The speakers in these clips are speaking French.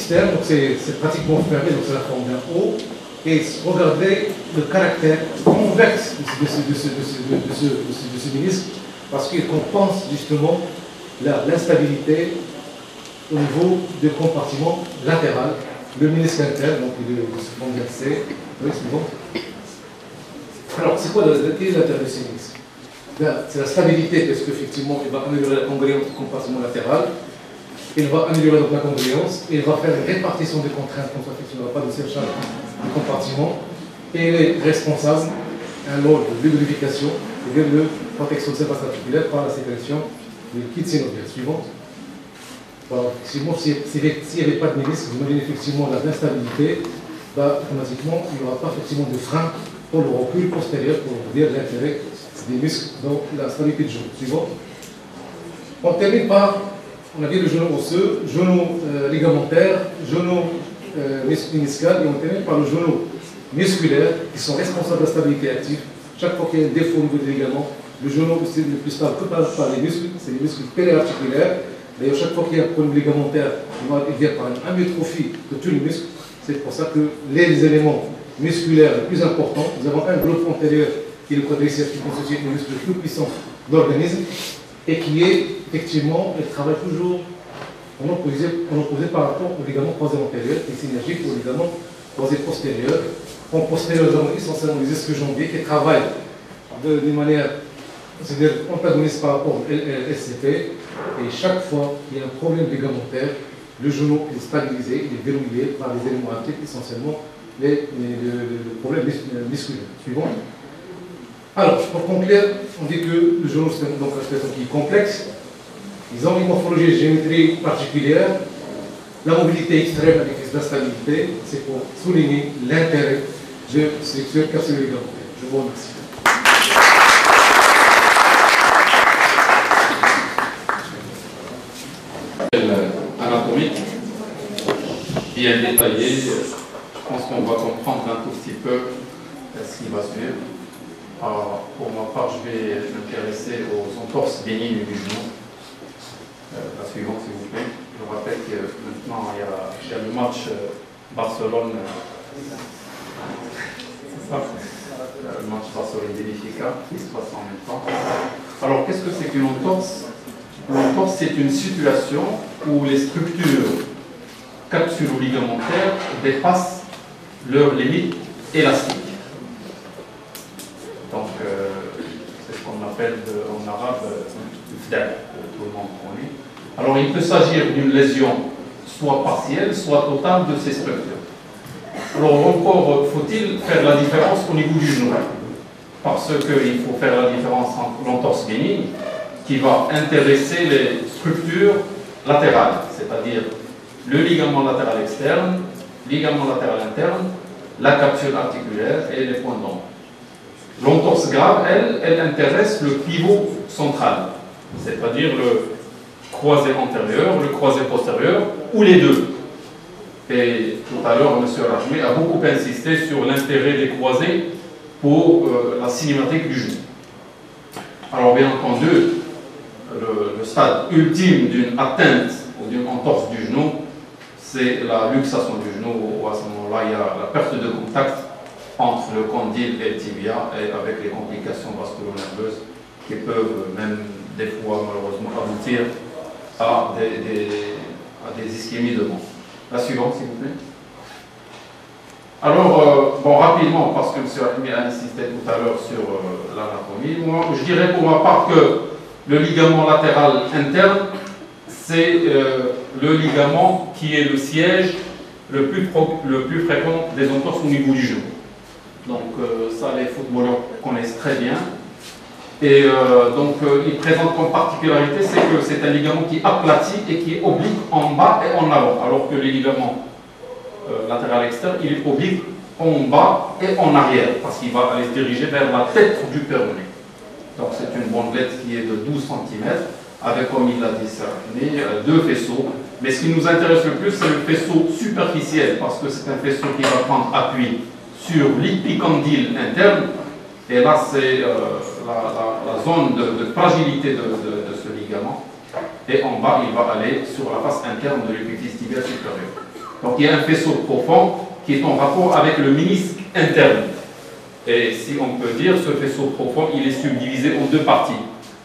externe, donc c'est pratiquement fermé, donc c'est la forme d'un O. Et regardez le caractère convexe de ce ménisque, parce qu'il compense justement l'instabilité au niveau du compartiment latéral, le ménisque interne, donc de ce qu'on vient de C. Oui, c'est bon. Alors, c'est quoi l'intérêt de ce ménisque? C'est la stabilité, parce qu'effectivement, il va améliorer la congruence du compartiment latéral, il va améliorer donc la congruence, il va faire une répartition des contraintes, comme ça, il n'y aura pas de surcharge du compartiment, et il est responsable d'un rôle de lubrification et de protection de surface articulaire par la sécrétion du liquide synovial. Suivant. Bon, effectivement, s'il n'y avait pas de ménisque, vous imaginez effectivement l'instabilité, bah, automatiquement, il n'y aura pas effectivement de frein pour le recul postérieur, pour dire l'intérêt des muscles dans la stabilité du genou. Suivant. On termine par, on a vu le genou osseux, genou ligamentaire, genou méniscal, et on termine par le genou musculaire, qui sont responsables de la stabilité active. Chaque fois qu'il y a un défaut au niveau des ligaments, le genou c'est le plus stable que par les muscles, c'est les muscles périarticulaires. D'ailleurs, chaque fois qu'il y a un problème ligamentaire, il vient par une amyotrophie de tous les muscles. C'est pour ça que les éléments musculaires les plus importants, nous avons un globe antérieur qui est le quadriceps, qui constitue le muscle le plus puissant de l'organisme, et qui est, effectivement, il travaille toujours en opposé par rapport au ligament croisé antérieur, qui est synergique au ligament croisé postérieur. En postérieur, nous avons essentiellement les ischio-jambiers qui travaillent d'une manière, c'est-à-dire antagoniste par rapport au SCP, et chaque fois qu'il y a un problème ligamentaire, le genou est stabilisé, il est verrouillé par les éléments actifs, essentiellement le problème musculaire. Suivant. Alors, pour conclure, on dit que le genou, c'est donc un situation qui est complexe. Ils ont une morphologie et géométrie particulière. La mobilité extrême avec les instabilités, c'est pour souligner l'intérêt de structure carcino-ligamentaire. Je vous remercie. Anatomique, bien détaillé. Je pense qu'on va comprendre un tout petit peu ce qui va suivre. Pour ma part, je vais m'intéresser aux entorses bénignes du genou. La suivante, s'il vous plaît. Je vous rappelle que maintenant, il y a le match Barcelone. C'est ça, le match Barcelone-Benfica qui se passe en même temps. Alors, qu'est-ce que c'est qu'une entorse? L'entorse, c'est une situation où les structures capsulo-ligamentaires dépassent leurs limites élastiques. Donc, c'est ce qu'on appelle en arabe fdal, tout le monde connaît. Alors, il peut s'agir d'une lésion soit partielle, soit totale de ces structures. Alors, encore faut-il faire la différence au niveau du genou, parce qu'il faut faire la différence entre l'entorse bénigne, qui va intéresser les structures latérales, c'est-à-dire le ligament latéral externe, ligament latéral interne, la capsule articulaire et les points d'ombre. L'entorse grave, elle intéresse le pivot central, c'est-à-dire le croisé antérieur, le croisé postérieur, ou les deux. Et tout à l'heure, M. Rajmi a beaucoup insisté sur l'intérêt des croisés pour la cinématique du genou. Alors, bien entendu, le stade ultime d'une atteinte ou d'une entorse du genou, c'est la luxation du genou, où à ce moment-là, il y a la perte de contact entre le condyle et le tibia, et avec les complications vasculo-nerveuses qui peuvent même des fois malheureusement aboutir à des ischémies de mort. La suivante, s'il vous plaît. Alors, bon, rapidement, parce que M. Rahimi a insisté tout à l'heure sur l'anatomie, moi, je dirais pour ma part que le ligament latéral interne, c'est le ligament qui est le siège le plus fréquent des entorses au niveau du genou. Donc, ça, les footballeurs connaissent très bien. Et il présente comme particularité, c'est que c'est un ligament qui aplatit et qui est oblique en bas et en avant, alors que le ligament latéral externe, il est oblique en bas et en arrière, parce qu'il va aller se diriger vers la tête du péroné. Donc c'est une bandelette qui est de 12 cm, avec, comme il l'a dit, deux faisceaux. Mais ce qui nous intéresse le plus, c'est le faisceau superficiel, parce que c'est un faisceau qui va prendre appui sur l'épicondyle interne. Et là, c'est la zone de fragilité de ce ligament. Et en bas, il va aller sur la face interne de l'épiphyse tibiale supérieure. Donc il y a un faisceau profond qui est en rapport avec le ménisque interne. Et si on peut dire, ce faisceau profond, il est subdivisé en deux parties,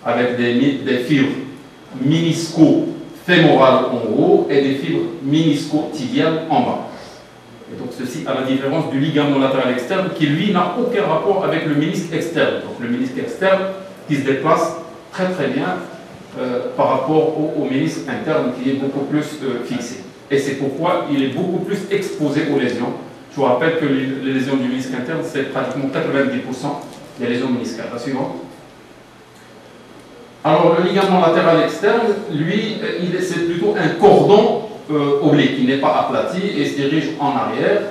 avec des fibres ménisco-fémorales en haut et des fibres ménisco-tibiales en bas. Et donc ceci à la différence du ligament latéral externe qui lui n'a aucun rapport avec le ménisque externe. Donc le ménisque externe qui se déplace très très bien par rapport au ménisque interne qui est beaucoup plus fixé. Et c'est pourquoi il est beaucoup plus exposé aux lésions. Je vous rappelle que les lésions du ménisque interne, c'est pratiquement 90% des lésions méniscales. La suivante. Alors le ligament latéral externe, lui, c'est plutôt un cordon oblique, qui n'est pas aplati et se dirige en arrière.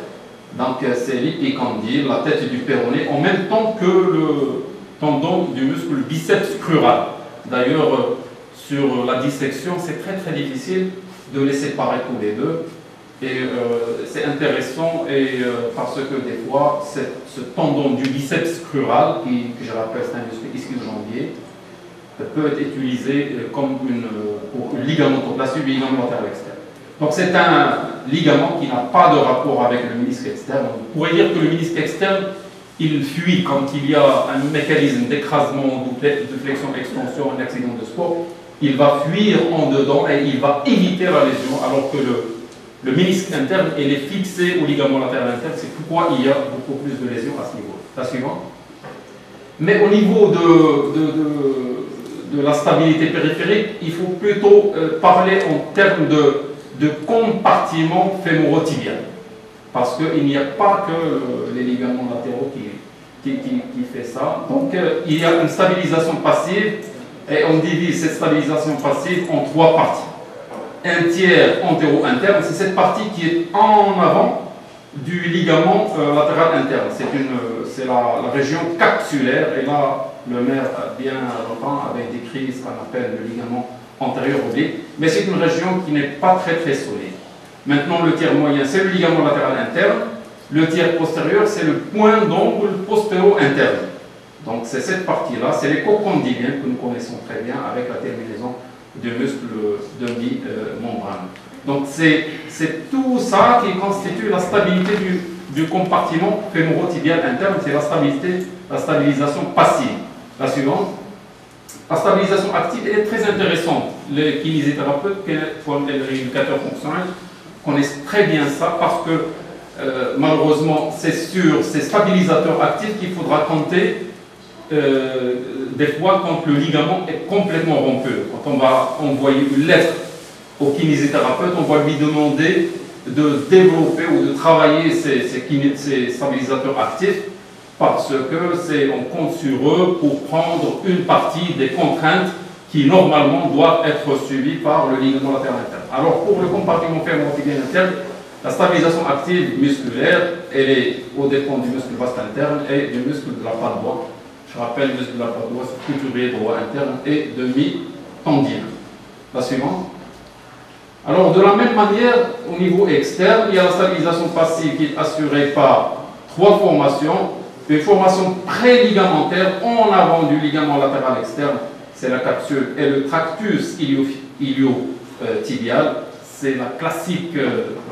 Donc c'est l'épicondyle, la tête du péroné, en même temps que le tendon du muscle biceps crural. D'ailleurs, sur la dissection, c'est très très difficile de les séparer tous les deux. Et c'est intéressant parce que des fois, ce tendon du biceps crural, que je rappelle, c'est un muscle ischio-jambier, peut être utilisé comme pour une ligamentoplastie du ligament latéral externe. Donc c'est un ligament qui n'a pas de rapport avec le ménisque externe. On pourrait dire que le ménisque externe, il fuit quand il y a un mécanisme d'écrasement, de flexion-extension, un accident de sport. Il va fuir en dedans et il va éviter la lésion, alors que le ménisque interne, il est fixé au ligament latéral interne. C'est pourquoi il y a beaucoup plus de lésions à ce niveau. La suivante. Mais au niveau de la stabilité périphérique, il faut plutôt parler en termes de compartiment fémoro-tibial. Parce qu'il n'y a pas que les ligaments latéraux qui fait ça. Donc il y a une stabilisation passive et on divise cette stabilisation passive en trois parties. Un tiers antéro-interne, c'est cette partie qui est en avant du ligament latéral interne. C'est la région capsulaire et là le maire a bien longtemps avait décrit ce qu'on appelle le ligament antérieur oblique, mais c'est une région qui n'est pas très très solide. Maintenant le tiers moyen c'est le ligament latéral interne, le tiers postérieur c'est le point d'angle postéro-interne. Donc c'est cette partie-là, c'est les cocondyliens que nous connaissons très bien avec la terminaison du muscle demi-membrane. Donc c'est tout ça qui constitue la stabilité du compartiment fémoro-tibial interne, c'est la stabilisation passive. La suivante. La stabilisation active est très intéressante. Les kinésithérapeutes, comme les rééducateurs fonctionnels, connaissent très bien ça parce que malheureusement, c'est sur ces stabilisateurs actifs qu'il faudra compter des fois quand le ligament est complètement rompu. Quand on va envoyer une lettre au kinésithérapeute, on va lui demander de développer ou de travailler ces stabilisateurs actifs parce que on compte sur eux pour prendre une partie des contraintes qui normalement doivent être suivies par le ligament latéral interne. Alors pour le compartiment fémoro-tibien interne, la stabilisation active musculaire, elle est au dépend du muscle vaste interne et du muscle de la patte droite. Je rappelle, le muscle de la patte droite, c'est couturier droit interne et demi-tendine. La suivante. Alors de la même manière, au niveau externe, il y a la stabilisation passive qui est assurée par trois formations. Une formation pré-ligamentaire en avant du ligament latéral externe, c'est la capsule et le tractus ilio-tibial, c'est la classique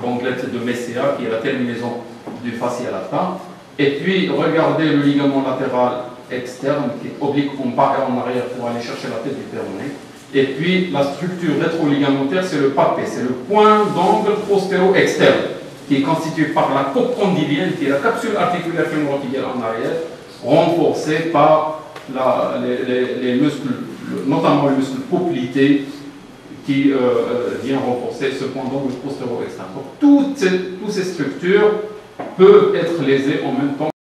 bandelette de Messier qui est la terminaison du fascia latin. Et puis regardez le ligament latéral externe qui est oblique en bas et en arrière pour aller chercher la tête du péroné. Et puis la structure rétroligamentaire, c'est le papé, c'est le point d'angle postéro-externe, qui est constitué par la cocondylienne, qui est la capsule articulaire fémoro-tibiale en arrière, renforcée par les muscles, notamment le muscle poplité, qui vient renforcer ce point d'angle postéro-externe. Donc toutes ces structures peuvent être lésées en même temps